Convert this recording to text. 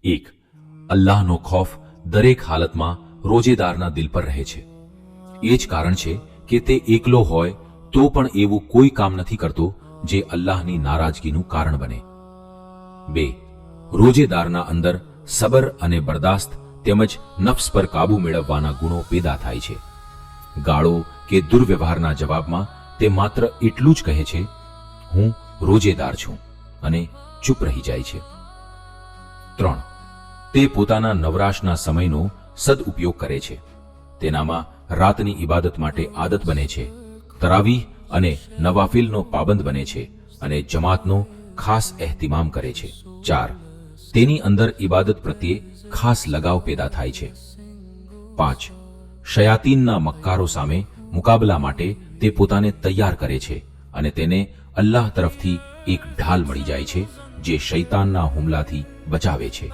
એક, અલ્લાહનો ખૌફ દરેક હાલતમાં રોજેદારના દિલ પર રહે છે. એ જ કારણ છે કે તે એકલો હોય તો પણ એવું કોઈ કામ નથી કરતો જે અલ્લાહની નારાજગીનું કારણ બને. 2, રોજેદારના અંદર સબર અને બરદાસ્ત તેમજ નફ્સ પર કાબુ મેળવવાના ગુણો પેદા થાય છે. ગાળો કે દુર્વ્યવહારના જવાબમાં તે માત્ર એટલું જ કહે છે, હું રોજેદાર છું, અને ચૂપ રહી જાય છે. 3, તે પોતાના નવરાશના સમયનો સદઉપયોગ કરે છે. તેનામાં રાતની ઇબાદત માટે આદત બને છે, તરાવીહ અને નવાફિલનો પાબંદ બને છે અને જમાતનો ખાસ ehtimam કરે છે. 4, તેની અંદર ઇબાદત પ્રત્યે ખાસ લગાવ પેદા થાય છે. 5, શયાતીનના મક્કારો સામે મુકાબલા માટે તે પોતાને તૈયાર કરે છે અને તેને અલ્લાહ તરફથી એક ઢાલ મળી જાય છે જે શૈતાનના હુમલાથી બચાવે છે.